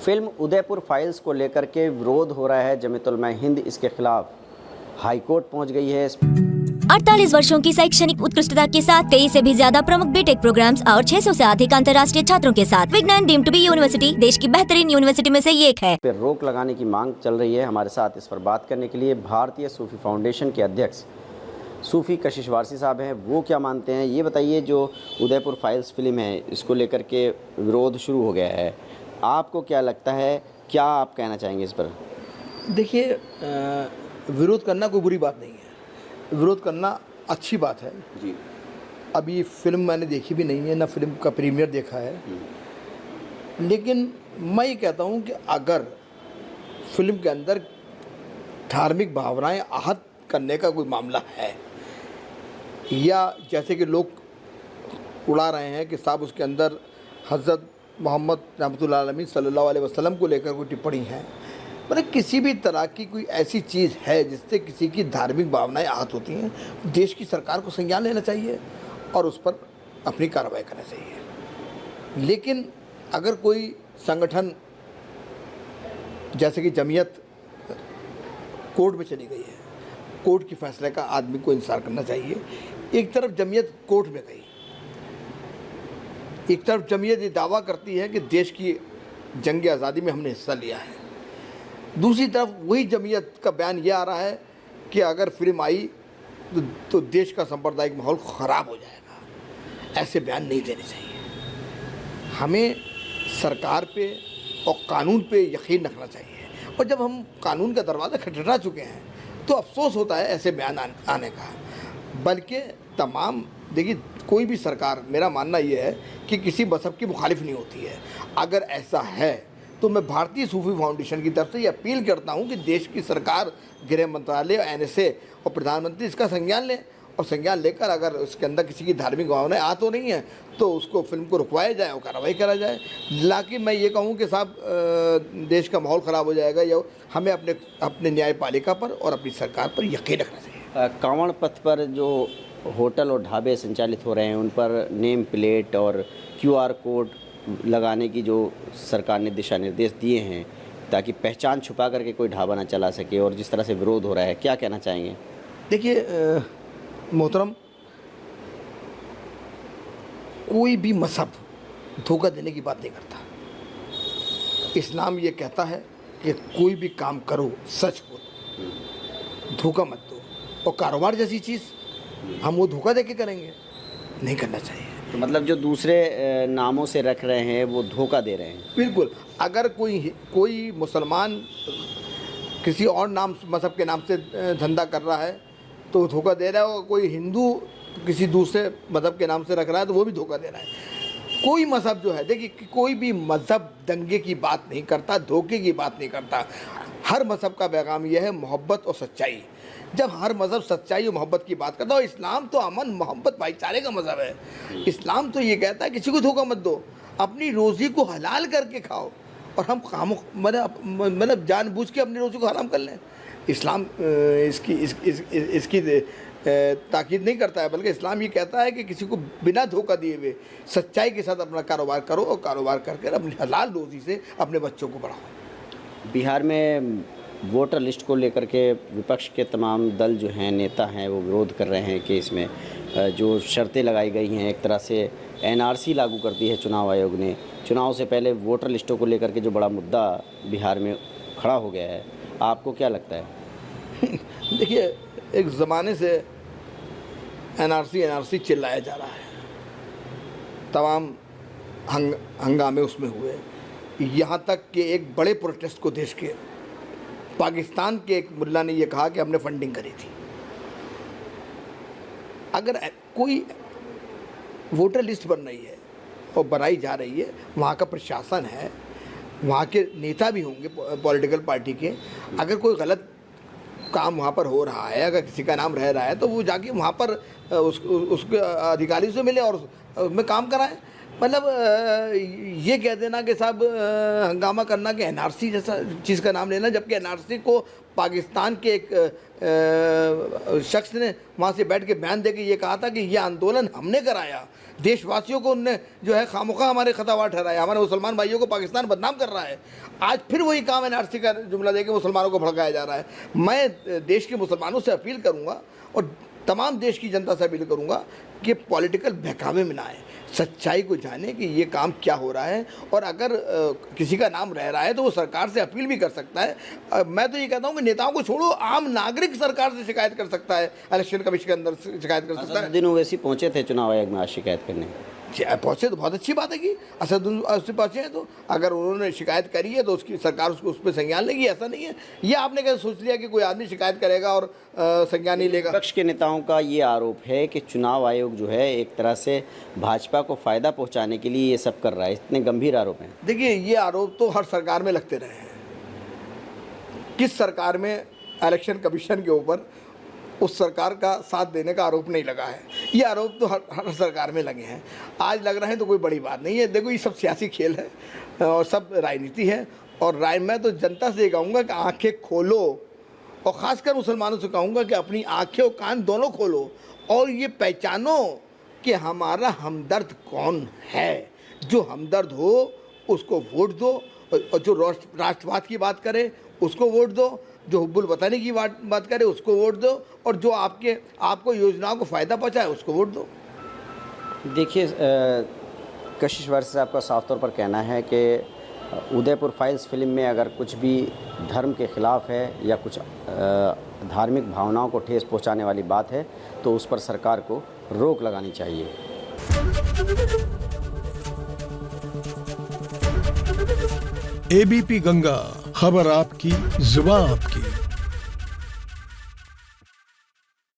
Film Udaipur files को लेकर के विरोध हो रहा है। जमीयत उलमा हिंद इसके खिलाफ हाईकोर्ट पहुंच गई है। 48 वर्षों की शैक्षणिक उत्कृष्टता के साथ कई से भी ज्यादा प्रमुख बीटेक प्रोग्राम्स और 600 से अधिक अंतर्राष्ट्रीय छात्रों के साथ विज्ञान डीम्ड टू बी यूनिवर्सिटी देश की बेहतरीन यूनिवर्सिटी में से एक है। पर रोक लगाने की मांग चल रही है। हमारे साथ इस पर बात करने के लिए भारतीय सूफी फाउंडेशन के अध्यक्ष सूफी कशिश वारसी साहब हैं। वो क्या मानते हैं ये बताइए। जो उदयपुर फाइल्स फिल्म है इसको लेकर के विरोध शुरू हो गया है, आपको क्या लगता है, क्या आप कहना चाहेंगे इस पर? देखिए, विरोध करना कोई बुरी बात नहीं है, विरोध करना अच्छी बात है जी। अब ये फिल्म मैंने देखी भी नहीं है, ना फिल्म का प्रीमियर देखा है, लेकिन मैं ये कहता हूँ कि अगर फिल्म के अंदर धार्मिक भावनाएं आहत करने का कोई मामला है, या जैसे कि लोग उड़ा रहे हैं कि साहब उसके अंदर हज़रत मोहम्मद रहमतुल्लाह अलैहि सल्लल्लाहु अलैहि वसल्लम को लेकर कोई टिप्पणी है, मतलब किसी भी तरह की कोई ऐसी चीज़ है जिससे किसी की धार्मिक भावनाएं आहत होती हैं, देश की सरकार को संज्ञान लेना चाहिए और उस पर अपनी कार्रवाई करना चाहिए। लेकिन अगर कोई संगठन जैसे कि जमीयत कोर्ट में चली गई है, कोर्ट के फैसले का आदमी को इंतजार करना चाहिए। एक तरफ जमीयत कोर्ट में गई, एक तरफ जमीयत ये दावा करती है कि देश की जंग आज़ादी में हमने हिस्सा लिया है, दूसरी तरफ वही जमीयत का बयान ये आ रहा है कि अगर फिल्म आई तो देश का सांप्रदायिक माहौल ख़राब हो जाएगा। ऐसे बयान नहीं देने चाहिए। हमें सरकार पे और कानून पे यकीन रखना चाहिए, और जब हम कानून का दरवाज़ा खटखटा चुके हैं तो अफसोस होता है ऐसे बयान आने का। बल्कि तमाम, देखिए, कोई भी सरकार, मेरा मानना ये है कि किसी मज़हब की मुखालिफ नहीं होती है। अगर ऐसा है तो मैं भारतीय सूफी फाउंडेशन की तरफ से ये अपील करता हूँ कि देश की सरकार, गृह मंत्रालय, NSA और प्रधानमंत्री इसका संज्ञान लें, और संज्ञान लेकर अगर उसके अंदर किसी की धार्मिक भावनाएं आ तो नहीं है तो उसको फिल्म को रुकवाया जाए और कार्रवाई करा जाए। लाकि मैं ये कहूँ कि साहब देश का माहौल ख़राब हो जाएगा, या हमें अपने न्यायपालिका पर और अपनी सरकार पर यकीन रखना चाहिए। कांवड़ पथ पर जो होटल और ढाबे संचालित हो रहे हैं उन पर नेम प्लेट और QR कोड लगाने की जो सरकार ने दिशा निर्देश दिए हैं ताकि पहचान छुपा करके कोई ढाबा ना चला सके, और जिस तरह से विरोध हो रहा है, क्या कहना चाहेंगे? देखिए मोहतरम, कोई भी मज़हब धोखा देने की बात नहीं करता। इस्लाम ये कहता है कि कोई भी काम करो सच बोलो, धोखा मत दो। और कारोबार जैसी चीज़ हम वो धोखा दे के करेंगे, नहीं करना चाहिए। तो मतलब जो दूसरे नामों से रख रहे हैं वो धोखा दे रहे हैं। बिल्कुल। अगर कोई मुसलमान किसी और नाम, मज़हब के नाम से धंधा कर रहा है तो धोखा दे रहा है, और कोई हिंदू किसी दूसरे मज़हब के नाम से रख रहा है तो वो भी धोखा दे रहा है। कोई मज़हब जो है, देखिए, कोई भी मज़हब दंगे की बात नहीं करता, धोखे की बात नहीं करता। हर मज़हब का पैगाम यह है मोहब्बत और सच्चाई। जब हर मज़हब सच्चाई और मोहब्बत की बात करता है, और इस्लाम तो अमन, मोहब्बत, भाईचारे का मज़हब है। इस्लाम तो ये कहता है किसी को धोखा मत दो, अपनी रोज़ी को हलाल करके खाओ, और हम काम मतलब जानबूझ के अपनी रोज़ी को हराम कर लें। इस्लाम इसकी ताकीद नहीं करता है, बल्कि इस्लाम ये कहता है कि किसी को बिना धोखा दिए हुए सच्चाई के साथ अपना कारोबार करो, और कारोबार करके अपनी हलाल रोज़ी से अपने बच्चों को बढ़ाओ। बिहार में वोटर लिस्ट को लेकर के विपक्ष के तमाम दल जो हैं, नेता हैं, वो विरोध कर रहे हैं कि इसमें जो शर्तें लगाई गई हैं, एक तरह से NRC लागू कर दी है चुनाव आयोग ने। चुनाव से पहले वोटर लिस्टों को लेकर के जो बड़ा मुद्दा बिहार में खड़ा हो गया है, आपको क्या लगता है? देखिए, एक ज़माने से NRC चिल्लाया जा रहा है, तमाम हंगामे उसमें हुए, यहाँ तक कि एक बड़े प्रोटेस्ट को देश के पाकिस्तान के एक मुल्ला ने ये कहा कि हमने फंडिंग करी थी। अगर कोई वोटर लिस्ट बन रही है और बनाई जा रही है, वहाँ का प्रशासन है, वहाँ के नेता भी होंगे पॉलिटिकल पार्टी के, अगर कोई गलत काम वहाँ पर हो रहा है, अगर किसी का नाम रह रहा है तो वो जाके वहाँ पर उसके अधिकारी से मिले और उसमें काम कराएं। मतलब ये कह देना कि साहब हंगामा करना कि NRC जैसा चीज़ का नाम लेना, जबकि NRC को पाकिस्तान के एक शख्स ने वहाँ से बैठ के बयान दे के ये कहा था कि ये आंदोलन हमने कराया, देशवासियों को उनने जो है खामोखा हमारे खतावार ठहराया, हमारे मुसलमान भाइयों को पाकिस्तान बदनाम कर रहा है। आज फिर वही काम एनआरसी का जुमला देके मुसलमानों को भड़काया जा रहा है। मैं देश के मुसलमानों से अपील करूँगा और तमाम देश की जनता से अपील करूँगा कि पॉलिटिकल बहकावे में ना आए, सच्चाई को जाने कि ये काम क्या हो रहा है। और अगर किसी का नाम रह रहा है तो वो सरकार से अपील भी कर सकता है। मैं तो ये कहता हूँ कि नेताओं को छोड़ो, आम नागरिक सरकार से शिकायत कर सकता है, इलेक्शन कमीशन के अंदर शिकायत कर सकता है। दिन ओवैसी पहुंचे थे चुनाव आयोग में आज शिकायत करने। पहुँचे तो बहुत अच्छी बात है कि असदुद्दीन ओवैसी पहुँचे हैं, तो अगर उन्होंने शिकायत करी है तो उसकी सरकार उसको उस पर संज्ञान लेगी, ऐसा नहीं है। ये आपने कैसे सोच लिया कि कोई आदमी शिकायत करेगा और संज्ञान नहीं लेगा। विपक्ष के नेताओं का ये आरोप है कि चुनाव आयोग जो है एक तरह से भाजपा को फ़ायदा पहुंचाने के लिए ये सब कर रहा है। इतने गंभीर आरोप हैं। देखिए, ये आरोप तो हर सरकार में लगते रहे हैं। किस सरकार में इलेक्शन कमीशन के ऊपर उस सरकार का साथ देने का आरोप नहीं लगा है? ये आरोप तो हर सरकार में लगे हैं। आज लग रहे हैं तो कोई बड़ी बात नहीं है। देखो, ये सब सियासी खेल है और सब राजनीति है। और मैं तो जनता से ये कहूँगा कि आंखें खोलो, और ख़ासकर मुसलमानों से कहूँगा कि अपनी आंखें और कान दोनों खोलो और ये पहचानो कि हमारा हमदर्द कौन है। जो हमदर्द हो उसको वोट दो, और जो राष्ट्रवाद की बात करे उसको वोट दो, जो हुब्बुल वतनी की बात करे उसको वोट दो, और जो आपको योजनाओं को फ़ायदा पहुँचाए उसको वोट दो। देखिए, कशिश वारसी साहब का साफ तौर पर कहना है कि उदयपुर फाइल्स फिल्म में अगर कुछ भी धर्म के ख़िलाफ़ है या कुछ धार्मिक भावनाओं को ठेस पहुंचाने वाली बात है तो उस पर सरकार को रोक लगानी चाहिए। एबीपी गंगा, खबर आपकी, जुबान आपकी।